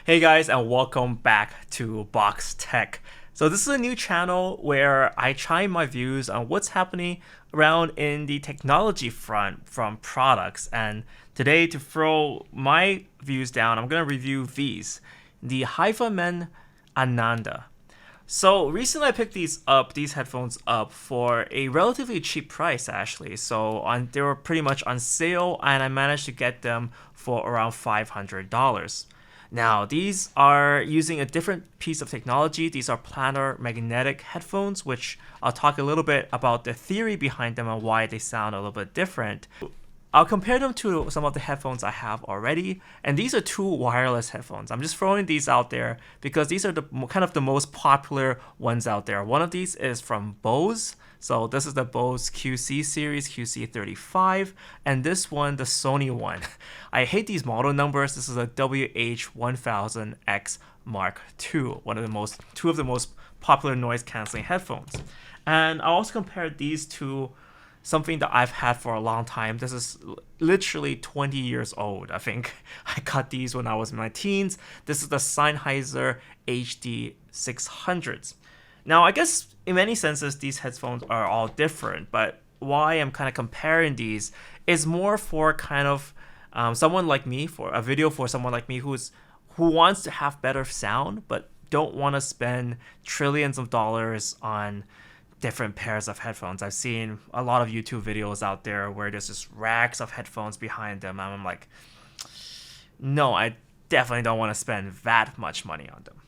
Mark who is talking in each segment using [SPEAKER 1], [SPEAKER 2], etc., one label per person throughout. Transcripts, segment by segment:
[SPEAKER 1] Hey guys, and welcome back to Box Tech. So this is a new channel where I chime my views on what's happening around in the technology front from products. And today, to throw my views down, I'm gonna review the HifiMAN Ananda. So recently I picked these headphones up for a relatively cheap price actually. They were pretty much on sale, and I managed to get them for around $500. Now, these are using a different piece of technology. These are planar magnetic headphones, which I'll talk a little bit about the theory behind them and why they sound a little bit different. I'll compare them to some of the headphones I have already, and these are two wireless headphones. I'm just throwing these out there because these are the kind of the most popular ones out there. One of these is from Bose. So this is the Bose QC series, QC35, and this one, the Sony one. I hate these model numbers. This is a WH-1000X Mark II, two of the most popular noise canceling headphones. And I also compared these to something that I've had for a long time. This is literally 20 years old, I think. I got these when I was in my teens. This is the Sennheiser HD600s. Now, I guess in many senses, these headphones are all different, but why I'm kind of comparing these is more for kind of someone like me, for a video for someone like me who wants to have better sound, but don't want to spend trillions of dollars on different pairs of headphones. I've seen a lot of YouTube videos out there where there's just racks of headphones behind them, and I'm like, no, I definitely don't want to spend that much money on them.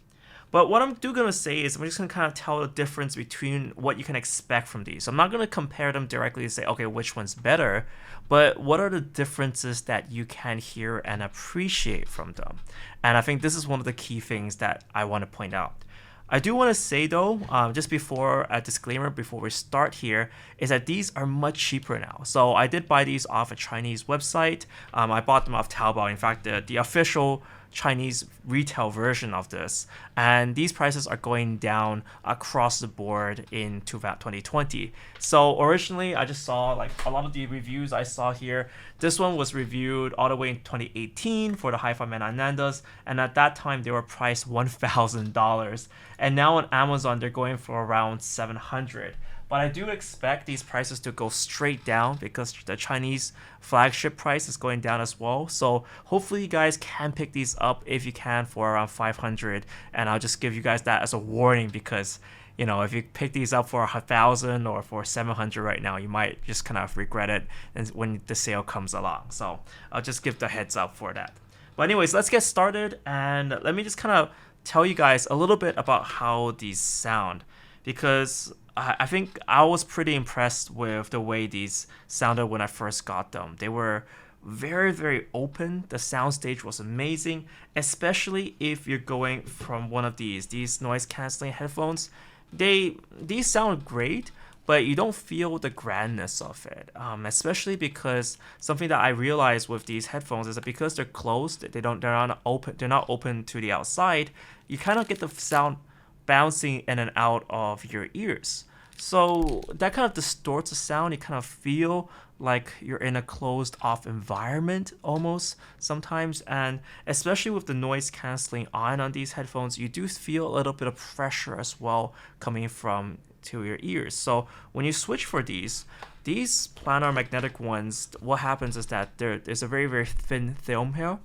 [SPEAKER 1] But what I'm gonna say is I'm just gonna kind of tell the difference between what you can expect from these. So I'm not gonna compare them directly to say, okay, which one's better, but what are the differences that you can hear and appreciate from them? And I think this is one of the key things that I want to point out. I do want to say though, just before a disclaimer before we start here, is that these are much cheaper now. So I did buy these off a Chinese website. I bought them off Taobao. In fact, the official Chinese retail version of this, and these prices are going down across the board in 2020. So originally I just saw like a lot of the reviews I saw here. This one was reviewed all the way in 2018 for the HifiMAN Anandas, and at that time they were priced $1,000, and now on Amazon they're going for around 700. But I do expect these prices to go straight down because the Chinese flagship price is going down as well. So hopefully you guys can pick these up if you can for around 500. And I'll just give you guys that as a warning because, you know, if you pick these up for 1,000 or for 700 right now, you might just kind of regret it and when the sale comes along. So I'll just give the heads up for that. But anyways, let's get started, and let me just kind of tell you guys a little bit about how these sound, because I think I was pretty impressed with the way these sounded when I first got them. They were very, very open. The soundstage was amazing, especially if you're going from one of these noise canceling headphones. These sound great, but you don't feel the grandness of it. Especially because something that I realized with these headphones is that because they're closed, they're not open to the outside. You kind of get the sound bouncing in and out of your ears. So that kind of distorts the sound. You kind of feel like you're in a closed off environment almost sometimes. And especially with the noise canceling on these headphones, you do feel a little bit of pressure as well coming from to your ears. So when you switch for these planar magnetic ones, what happens is that there's a very, very thin film here.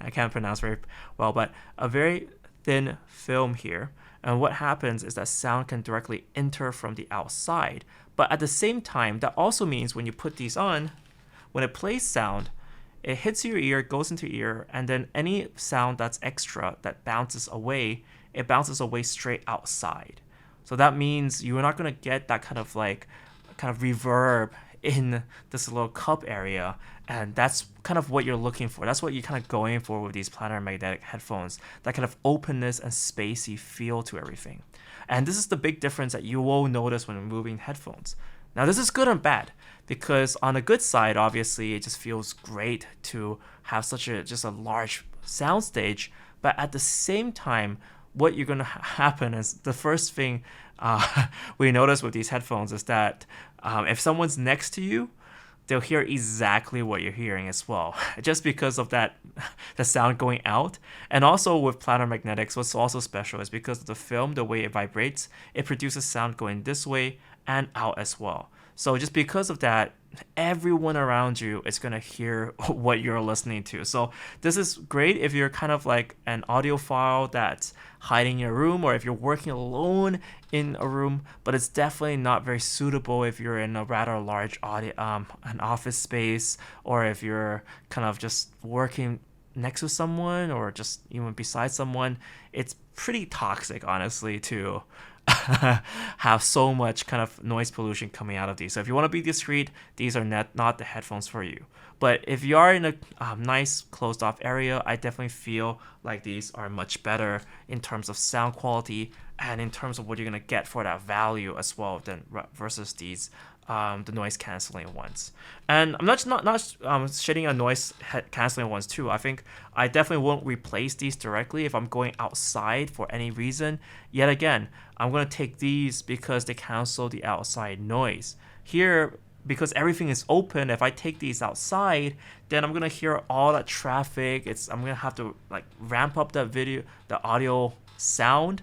[SPEAKER 1] I can't pronounce very well, but a very thin film here. And what happens is that sound can directly enter from the outside. But at the same time, that also means when you put these on, when it plays sound, it hits your ear, goes into your ear, and then any sound that's extra that bounces away, it bounces away straight outside. So that means you're not going to get that kind of reverb in this little cup area, and that's kind of what you're looking for. That's what you're kind of going for with these planar magnetic headphones, that kind of openness and spacey feel to everything. And this is the big difference that you will notice when removing headphones. Now this is good and bad, because on the good side, obviously it just feels great to have just a large soundstage, but at the same time, what you're going to happen is the first thing we notice with these headphones is that if someone's next to you, they'll hear exactly what you're hearing as well, just because of that, the sound going out. And also with planar magnetics, what's also special is because of the film, the way it vibrates, it produces sound going this way and out as well. So just because of that, everyone around you is going to hear what you're listening to. So this is great if you're kind of like an audiophile that's hiding in your room, or if you're working alone in a room, but it's definitely not very suitable if you're in a rather large an office space, or if you're kind of just working next to someone or just even beside someone. It's pretty toxic, honestly, to have so much kind of noise pollution coming out of these. So if you want to be discreet, these are not the headphones for you. But if you are in a nice closed off area, I definitely feel like these are much better in terms of sound quality and in terms of what you're gonna get for that value as well than versus these the noise canceling ones. And I'm not shitting on noise canceling ones too. I think I definitely won't replace these directly if I'm going outside for any reason. Yet again, I'm gonna take these because they cancel the outside noise. Here, because everything is open, if I take these outside, then I'm gonna hear all that traffic. I'm gonna have to like ramp up the audio sound,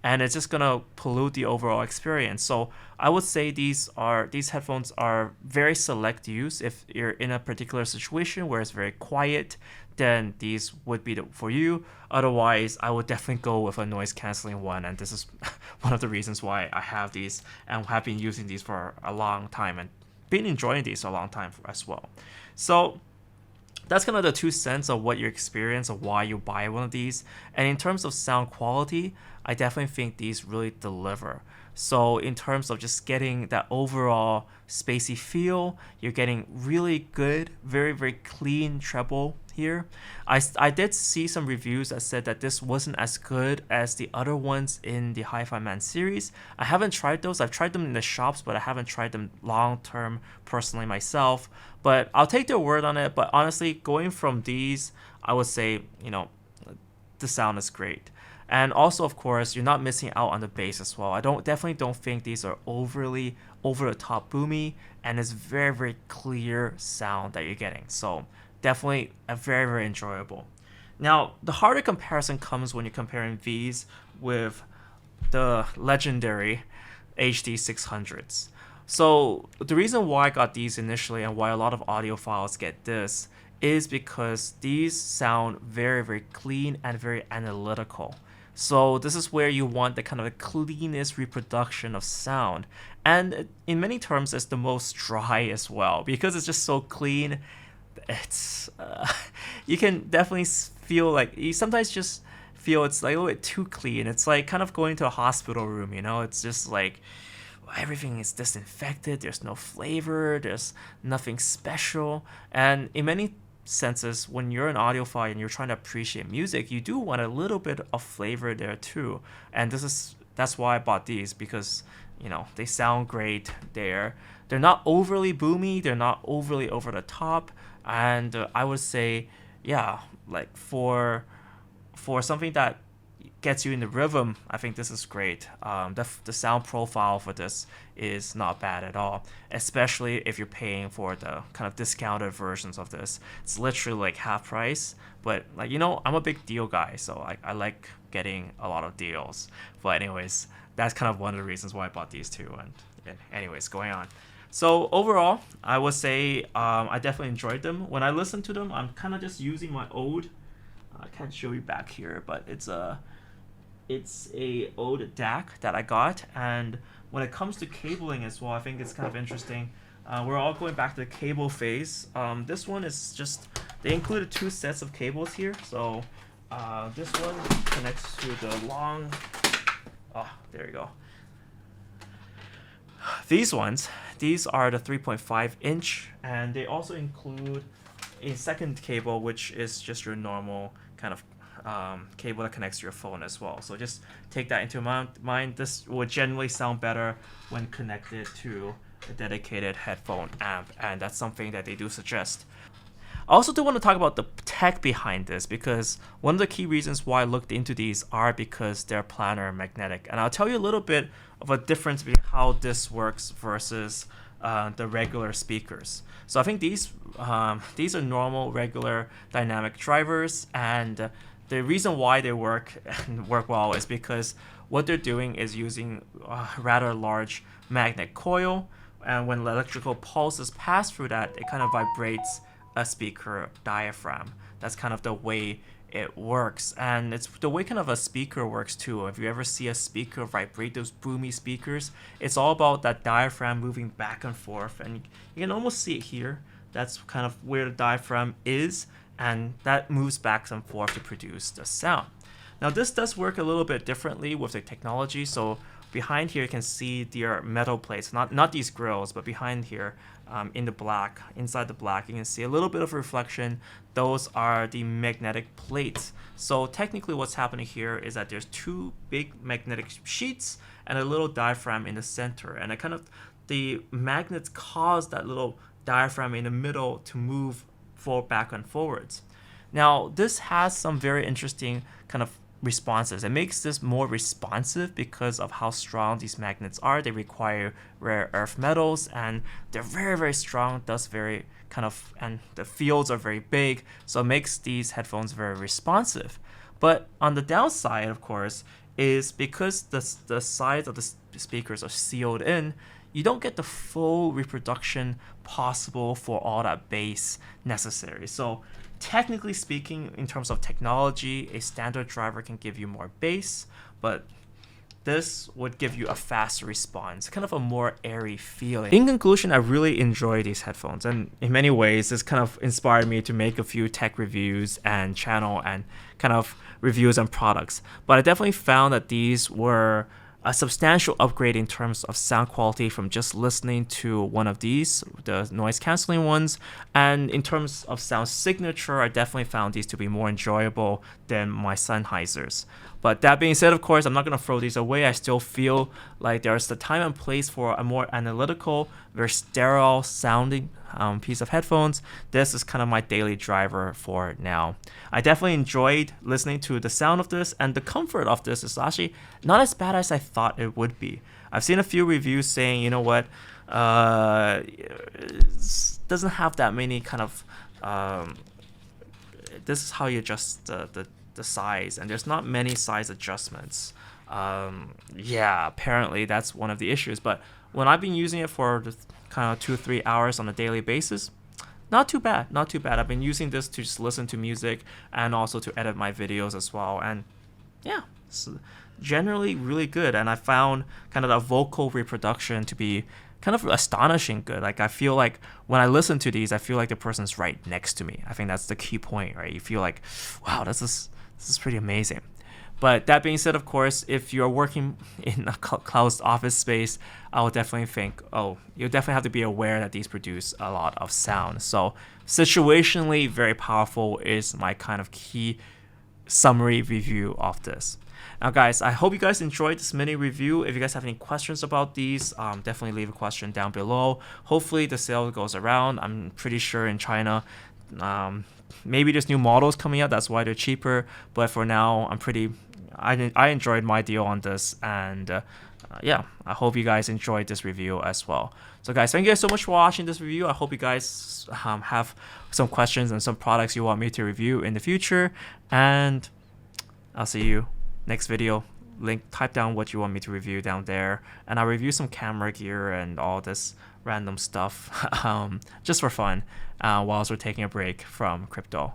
[SPEAKER 1] and it's just gonna pollute the overall experience. So I would say these headphones are very select use. If you're in a particular situation where it's very quiet, then these would be for you. Otherwise, I would definitely go with a noise canceling one, and this is one of the reasons why I have these and have been using these for a long time and been enjoying these for a long time as well. So that's kind of the 2 cents of what your experience of why you buy one of these. And in terms of sound quality, I definitely think these really deliver. So in terms of just getting that overall spacey feel, you're getting really good, very, very clean treble here. I did see some reviews that said that this wasn't as good as the other ones in the HifiMAN series. I haven't tried those. I've tried them in the shops, but I haven't tried them long term personally myself. But I'll take their word on it. But honestly, going from these, I would say, the sound is great. And also, of course, you're not missing out on the bass as well. I definitely don't think these are overly over the top boomy, and it's very, very clear sound that you're getting. So definitely a very, very enjoyable. Now, the harder comparison comes when you're comparing these with the legendary HD 600s. So the reason why I got these initially and why a lot of audiophiles get this is because these sound very, very clean and very analytical. So this is where you want the kind of the cleanest reproduction of sound. And in many terms, it's the most dry as well, because it's just so clean. It's you can definitely feel like you sometimes just feel it's like a little bit too clean. It's like kind of going to a hospital room, It's just like everything is disinfected. There's no flavor. There's nothing special. And in many senses, when you're an audiophile and you're trying to appreciate music, you do want a little bit of flavor there too. And that's why I bought these, because they sound great. They're not overly boomy. They're not overly over the top. And I would say, yeah, like for something that gets you in the rhythm, I think this is great. The sound profile for this is not bad at all, especially if you're paying for the kind of discounted versions of this. It's literally like half price, but I'm a big deal guy, so I like getting a lot of deals. But anyways, that's kind of one of the reasons why I bought these two. And anyways, going on. So overall, I would say I definitely enjoyed them. When I listen to them, I'm kind of just using my old, I can't show you back here, but it's a old DAC that I got. And when it comes to cabling as well, I think it's kind of interesting. We're all going back to the cable phase. This one is just, they included 2 sets of cables here. So this one connects to the long, there you go. These are the 3.5 inch, and they also include a second cable, which is just your normal kind of cable that connects to your phone as well. So just take that into mind. This will generally sound better when connected to a dedicated headphone amp, and that's something that they do suggest. I also do want to talk about the tech behind this, because one of the key reasons why I looked into these are because they're planar magnetic. And I'll tell you a little bit of a difference between how this works versus the regular speakers. So I think these are normal, regular dynamic drivers, and the reason why they work and work well is because what they're doing is using a rather large magnetic coil, and when electrical pulses pass through that, it kind of vibrates a speaker diaphragm. That's kind of the way it works, and it's the way kind of a speaker works too. If you ever see a speaker vibrate, those boomy speakers, it's all about that diaphragm moving back and forth, and you can almost see it here. That's kind of where the diaphragm is, and that moves back and forth to produce the sound. Now this does work a little bit differently with the technology. So behind here you can see their metal plates, not these grills, but behind here, in the black, inside the black, you can see a little bit of reflection. Those are the magnetic plates. So technically what's happening here is that there's two big magnetic sheets and a little diaphragm in the center, and the magnets cause that little diaphragm in the middle to move back and forwards. Now this has some very interesting kind of responses. It makes this more responsive because of how strong these magnets are. They require rare earth metals, and they're very, very strong, thus very and the fields are very big, so it makes these headphones very responsive. But on the downside, of course, is because the sides of the speakers are sealed in, you don't get the full reproduction possible for all that bass necessary. So technically speaking, in terms of technology, a standard driver can give you more bass, but this would give you a faster response, kind of a more airy feeling. In conclusion, I really enjoy these headphones, and in many ways, this kind of inspired me to make a few tech reviews and channel and kind of reviews on products. But I definitely found that these were a substantial upgrade in terms of sound quality from just listening to one of these, the noise canceling ones. And in terms of sound signature, I definitely found these to be more enjoyable than my Sennheisers. But that being said, of course, I'm not going to throw these away. I still feel like there's the time and place for a more analytical, very sterile sounding piece of headphones. This is kind of my daily driver for now. I definitely enjoyed listening to the sound of this, and the comfort of this is actually not as bad as I thought it would be. I've seen a few reviews saying, you know what, it doesn't have that many kind of, this is how you adjust the size, and there's not many size adjustments. Yeah, apparently that's one of the issues. But when I've been using it for kind of 2-3 hours on a daily basis, not too bad. I've been using this to just listen to music and also to edit my videos as well, and yeah, it's generally really good. And I found kind of the vocal reproduction to be kind of astonishing good. Like I feel like when I listen to these, I feel like the person's right next to me. I think that's the key point, right? You feel like, wow, this is pretty amazing. But that being said, of course, if you're working in a closed office space, I would definitely think, oh, you definitely have to be aware that these produce a lot of sound. So situationally very powerful is my kind of key summary review of this. Now guys, I hope you guys enjoyed this mini review. If you guys have any questions about these, definitely leave a question down below. Hopefully the sale goes around. I'm pretty sure in China, maybe there's new models coming out, that's why they're cheaper. But for now, I enjoyed my deal on this, and yeah, I hope you guys enjoyed this review as well. So guys, thank you guys so much for watching this review. I hope you guys have some questions and some products you want me to review in the future, and I'll see you next video. Type down what you want me to review down there, and I'll review some camera gear and all this random stuff just for fun whilst we're taking a break from crypto.